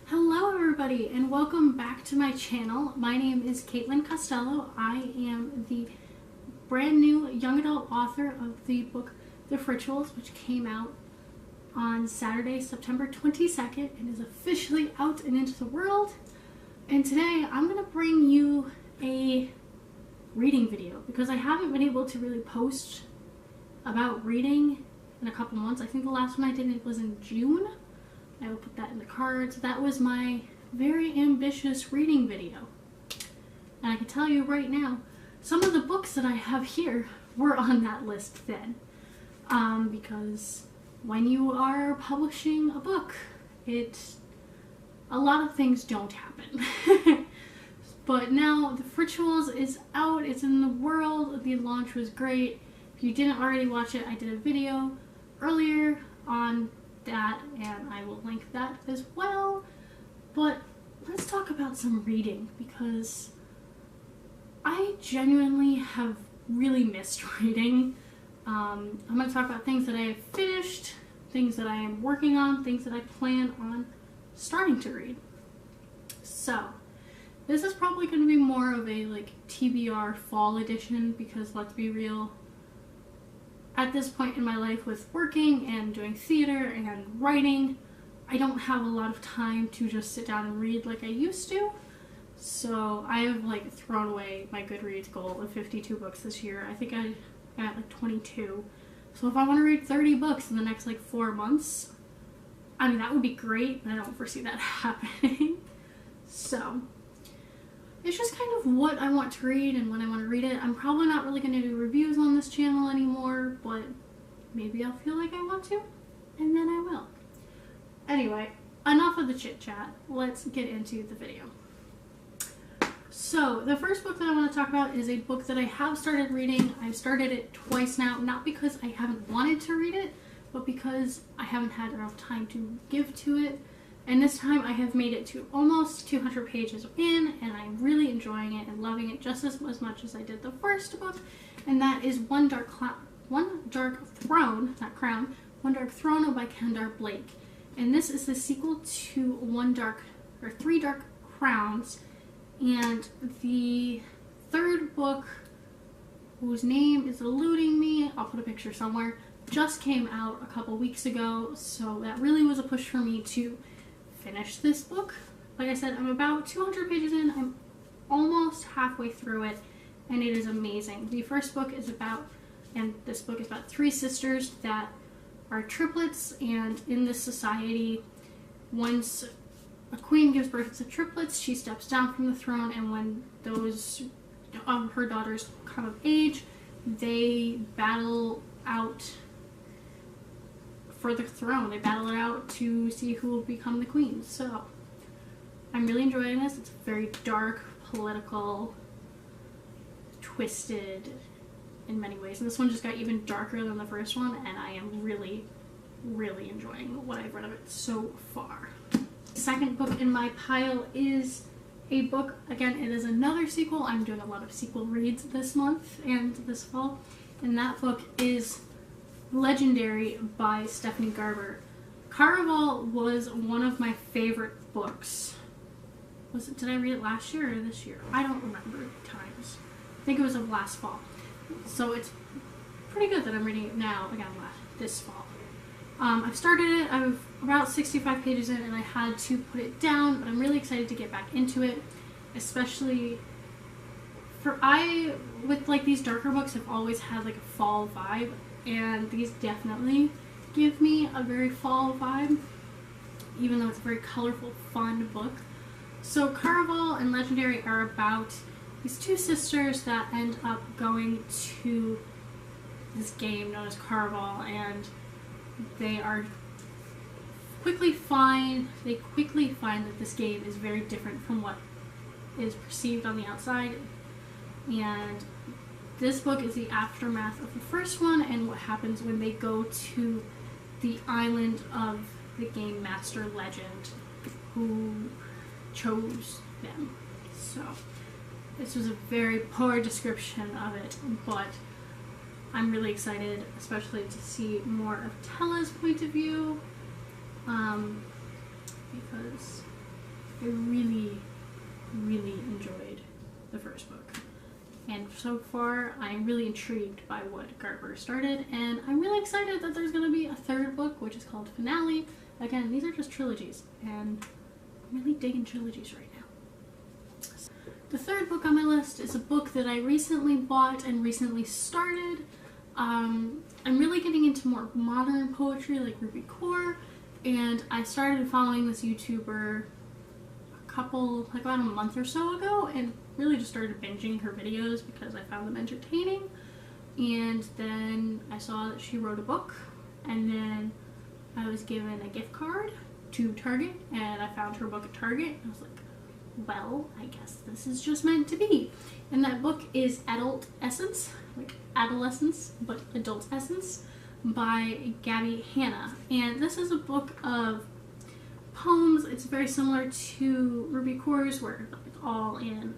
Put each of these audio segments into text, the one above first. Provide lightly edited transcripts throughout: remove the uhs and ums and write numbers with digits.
Hello everybody and welcome back to my channel. My name is Katelyn Costello. I am the brand new young adult author of the book The Rituals, which came out on Saturday, September 22nd and is officially out and into the world. And today I'm going to bring you a reading video because I haven't been able to really post about reading in a couple months. I think the last one I did was in June. I will put that in the cards. That was my very ambitious reading video. And I can tell you right now, some of the books that I have here were on that list then. Because when you are publishing a book, a lot of things don't happen. But now The Rituals is out, it's in the world, the launch was great. If you didn't already watch it, I did a video earlier on that, and I will link that as well. But let's talk about some reading, because I genuinely have really missed reading. I'm going to talk about things that I have finished, things that I am working on, things that I plan on starting to read. So this is probably going to be more of a TBR fall edition, because let's be real, at this point in my life with working and doing theater and writing, I don't have a lot of time to just sit down and read like I used to. So I have thrown away my Goodreads goal of 52 books this year. I think I got 22. So if I want to read 30 books in the next 4 months, I mean, that would be great, but I don't foresee that happening. So it's just kind of what I want to read and when I want to read it. I'm probably not really going to do reviews on this channel anymore, but maybe I'll feel like I want to, and then I will. Anyway, enough of the chit chat. Let's get into the video. So the first book that I want to talk about is a book that I have started reading. I've started it twice now, not because I haven't wanted to read it, but because I haven't had enough time to give to it. And this time I have made it to almost 200 pages in, and I'm really enjoying it and loving it just as much as I did the first book. And that is One Dark Throne by Kendar Blake. And this is the sequel to Three Dark Crowns. And the third book, whose name is eluding me, I'll put a picture somewhere, just came out a couple weeks ago. So that really was a push for me to finish this book. Like I said, I'm about 200 pages in. I'm almost halfway through it, and it is amazing. The first book is about, and this book is about 3 sisters that are triplets, and in this society, once a queen gives birth to triplets, she steps down from the throne, and when those of her daughters come of age, they battle out for the throne. They battle it out to see who will become the queen. So I'm really enjoying this. It's very dark, political, twisted in many ways, and this one just got even darker than the first one, and I am really, really enjoying what I've read of it so far. The second book in my pile is a book, again, it is another sequel. I'm doing a lot of sequel reads this month and this fall, and that book is Legendary by Stephanie Garber. Caraval was one of my favorite books. Did I read it last year or this year? I don't remember the times. I think it was of last fall. So it's pretty good that I'm reading it now, again, this fall. I've started it, I'm about 65 pages in, and I had to put it down, but I'm really excited to get back into it, especially with these darker books, I've always had a fall vibe, and these definitely give me a very fall vibe, even though it's a very colorful, fun book. So Caraval and Legendary are about these 2 sisters that end up going to this game known as Caraval, and they quickly find that this game is very different from what is perceived on the outside. And this book is the aftermath of the first one and what happens when they go to the island of the game master legend who chose them. So this was a very poor description of it, but I'm really excited, especially to see more of Tella's point of view, because I really, really enjoyed the first book. And so far, I'm really intrigued by what Garber started, and I'm really excited that there's going to be a third book, which is called Finale. Again, these are just trilogies, and I'm really digging trilogies right now. The third book on my list is a book that I recently bought and recently started. I'm really getting into more modern poetry, like Ruby Kaur, and I started following this YouTuber about a month or so ago, and really just started binging her videos because I found them entertaining. And then I saw that she wrote a book, and then I was given a gift card to Target, and I found her book at Target, and I was like, well, I guess this is just meant to be. And that book is Adult Essence, like adolescence, but adult essence, by Gabby Hanna. And this is a book of poems. It's very similar to Ruby Kaur's, where it's all in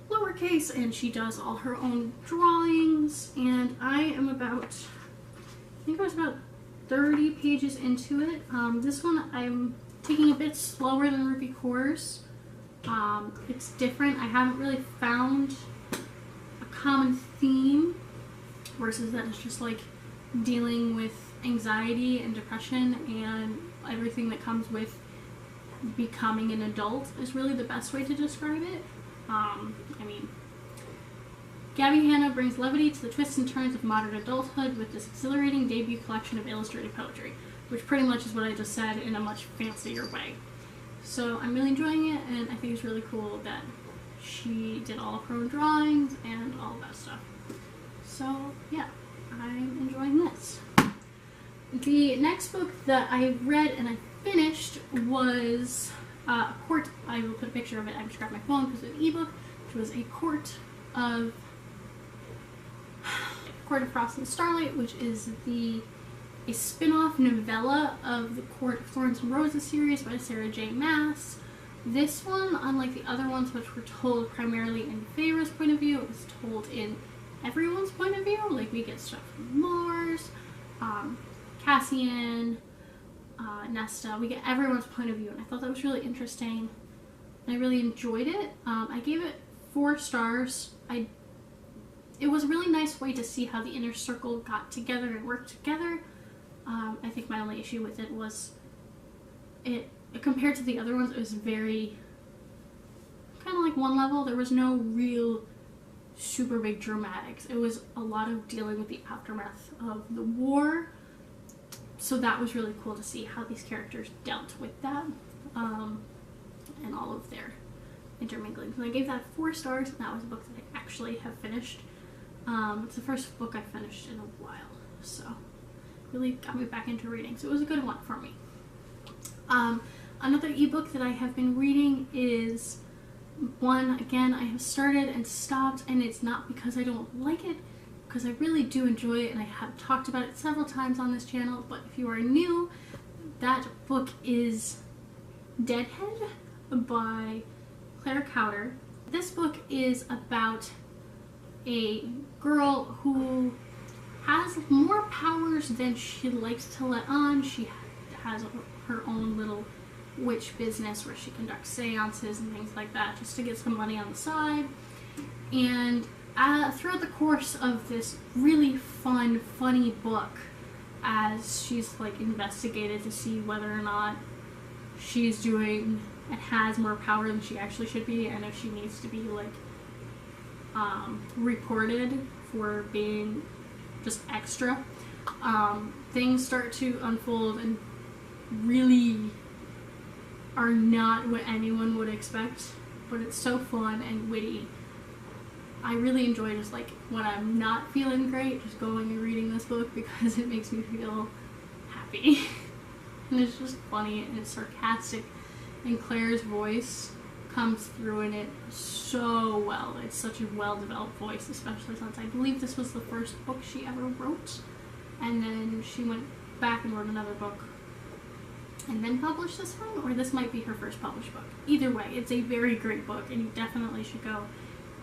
lowercase, and she does all her own drawings. And I am I think I was about 30 pages into it. This one I'm taking a bit slower than Ruby Kaur's. It's different. I haven't really found a common theme, versus that it's just like dealing with anxiety and depression and everything that comes with becoming an adult is really the best way to describe it. Gabby Hanna brings levity to the twists and turns of modern adulthood with this exhilarating debut collection of illustrated poetry, which pretty much is what I just said in a much fancier way. So I'm really enjoying it, and I think it's really cool that she did all of her own drawings and all of that stuff. So yeah, I'm enjoying this. The next book that I read and I finished was a Court. I will put a picture of it. I just grabbed my phone because it's an ebook, which was a Court of Frost and Starlight, which is a spin-off novella of the Court of Thorns and Roses series by Sarah J. Maas. This one, unlike the other ones, which were told primarily in Feyre's point of view, it was told in everyone's point of view. Like, we get stuff from Mars, Cassian, Nesta. We get everyone's point of view, and I thought that was really interesting. And I really enjoyed it. I gave it 4 stars. It was a really nice way to see how the inner circle got together and worked together. I think my only issue with it was compared to the other ones, it was very kind of like one level. There was no real super big dramatics. It was a lot of dealing with the aftermath of the war. So that was really cool to see how these characters dealt with that, and all of their intermingling. And I gave that 4 stars, and that was a book that I actually have finished. It's the first book I finished in a while, so really got me back into reading. So it was a good one for me. Another ebook that I have been reading is one, again, I have started and stopped, and it's not because I don't like it, because I really do enjoy it, and I have talked about it several times on this channel. But if you are new, that book is Deadhead by Claire Cowder. This book is about a girl who has more powers than she likes to let on. She has her own little witch business where she conducts seances and things like that just to get some money on the side. And throughout the course of this really funny book, as she's like investigated to see whether or not she's doing and has more power than she actually should be, and if she needs to be like reported for being just extra, things start to unfold and really are not what anyone would expect, but it's so fun and witty. I really enjoy just like when I'm not feeling great, just going and reading this book because it makes me feel happy. And it's just funny and it's sarcastic, and Claire's voice comes through in it so well. It's such a well-developed voice, especially since I believe this was the first book she ever wrote, and then she went back and wrote another book and then published this one, or this might be her first published book. Either way, it's a very great book, and you definitely should go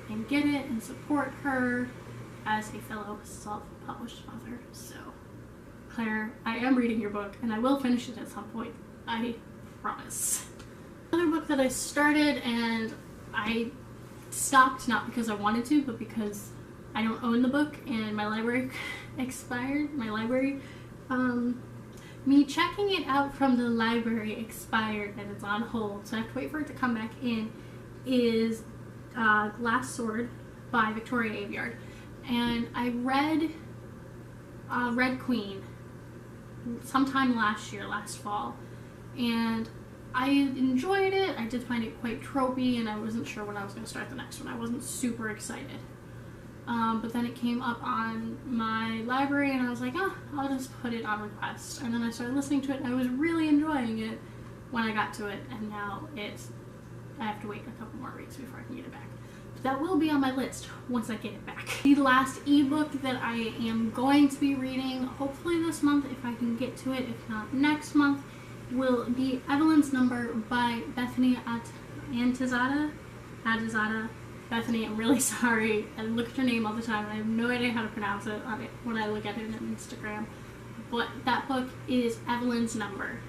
and get it and support her as a fellow self-published author. So, Claire, I am reading your book, and I will finish it at some point. I promise. Another book book that I started and I stopped, not because I wanted to, but because I don't own the book and my library expired. Me checking it out from the library expired and it's on hold, so I have to wait for it to come back in, is Glass Sword by Victoria Aveyard. And I read Red Queen sometime last fall, and I enjoyed it. I did find it quite tropey, and I wasn't sure when I was going to start the next one. I wasn't super excited. But then it came up on my library, and I was like, I'll just put it on request. And then I started listening to it, and I was really enjoying it when I got to it, and now I have to wait a couple more weeks before I can get it back. But that will be on my list once I get it back. The last ebook that I am going to be reading, hopefully this month if I can get to it, if not next month, will be Evelyn's Number by Bethany Antizada. Bethany, I'm really sorry. I look at your name all the time and I have no idea how to pronounce it when I look at it on Instagram. But that book is Evelyn's Number.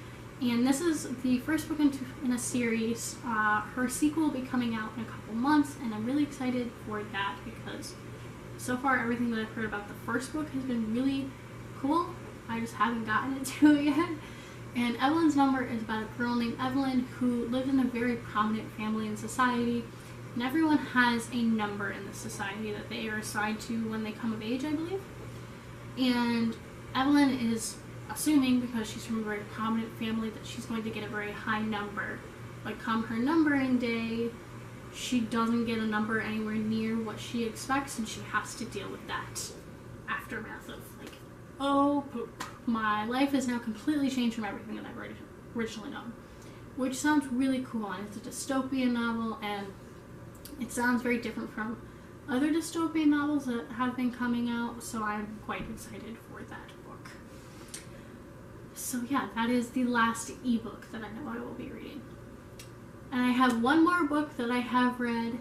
And this is the first book in a series. Her sequel will be coming out in a couple months, and I'm really excited for that because so far everything that I've heard about the first book has been really cool. I just haven't gotten into it yet. And Evelyn's Number is about a girl named Evelyn who lived in a very prominent family in society. And everyone has a number in the society that they are assigned to when they come of age, I believe. And Evelyn is assuming, because she's from a very prominent family, that she's going to get a very high number. But come her numbering day, she doesn't get a number anywhere near what she expects, and she has to deal with that aftermath of, like, oh, poop. My life is now completely changed from everything that I've originally known. Which sounds really cool, and it's a dystopian novel, and it sounds very different from other dystopian novels that have been coming out, so I'm quite excited for that book. So yeah, that is the last ebook that I know I will be reading. And I have one more book that I have read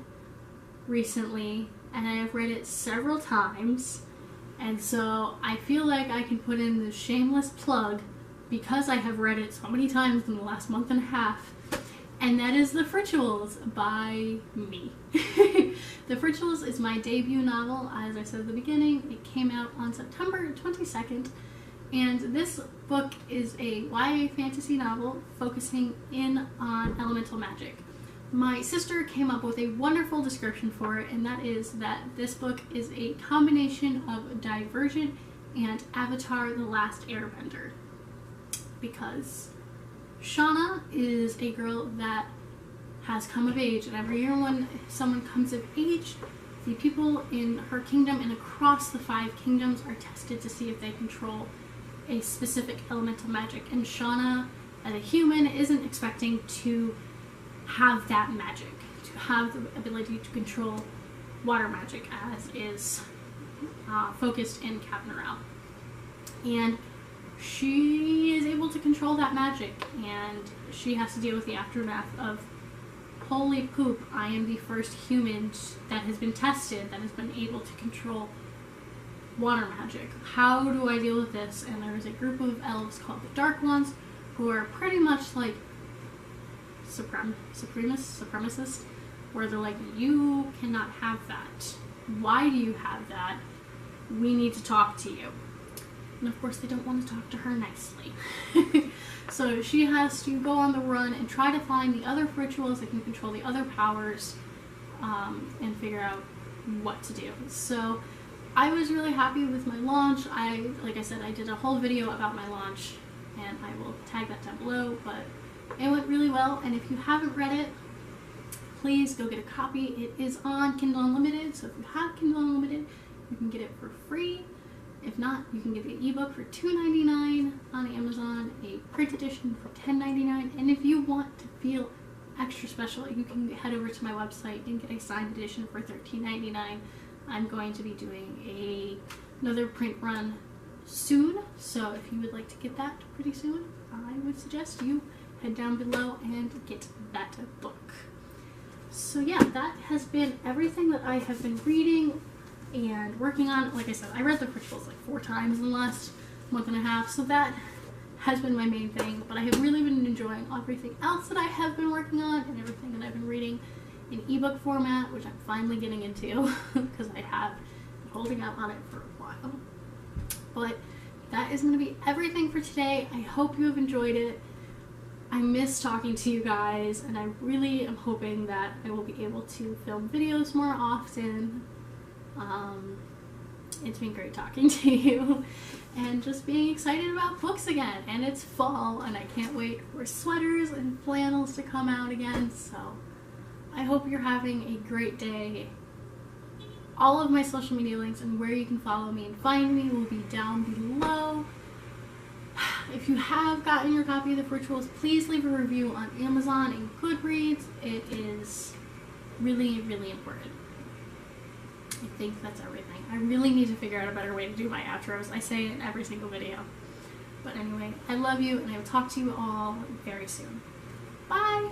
recently, and I have read it several times, and so I feel like I can put in the shameless plug because I have read it so many times in the last month and a half. And that is The Rituals by me. The Rituals is my debut novel, as I said at the beginning. It came out on September 22nd, and this book is a YA fantasy novel focusing in on elemental magic. My sister came up with a wonderful description for it, and that is that this book is a combination of Divergent and Avatar: The Last Airbender. Because Shauna is a girl that has come of age, and every year when someone comes of age, the people in her kingdom and across the 5 kingdoms are tested to see if they control a specific elemental magic. And Shauna, as a human, isn't expecting to have that magic, to have the ability to control water magic, as is focused in Katelyn. And she is able to control that magic, and she has to deal with the aftermath of, holy poop, I am the first human that has been tested, that has been able to control water magic. How do I deal with this? And there is a group of elves called the Dark Ones, who are pretty much like supremacists, where they're like, you cannot have that. Why do you have that? We need to talk to you. And of course they don't want to talk to her nicely. So she has to go on the run and try to find the other rituals that can control the other powers, and figure out what to do. So I was really happy with my launch. Like I said, I did a whole video about my launch, and I will tag that down below, but it went really well. And if you haven't read it, please go get a copy. It is on Kindle Unlimited, so if you have Kindle Unlimited, you can get it for free. If not, you can get the ebook for $2.99 on Amazon, a print edition for $10.99, and if you want to feel extra special, you can head over to my website and get a signed edition for $13.99. I'm going to be doing another print run soon, so if you would like to get that pretty soon, I would suggest you head down below and get that book. So yeah, that has been everything that I have been reading and working on. Like I said, I read The Rituals like 4 times in the last month and a half, so that has been my main thing, but I have really been enjoying everything else that I have been working on and everything that I've been reading in ebook format, which I'm finally getting into because I have been holding out on it for a while. But that is going to be everything for today. I hope you have enjoyed it. I miss talking to you guys, and I really am hoping that I will be able to film videos more often. It's been great talking to you and just being excited about books again. And it's fall, and I can't wait for sweaters and flannels to come out again. So I hope you're having a great day. All of my social media links and where you can follow me and find me will be down below. If you have gotten your copy of The Rituals, please leave a review on Amazon and Goodreads. It is really, really important. I think that's everything. I really need to figure out a better way to do my outros. I say it in every single video. But anyway, I love you, and I will talk to you all very soon. Bye!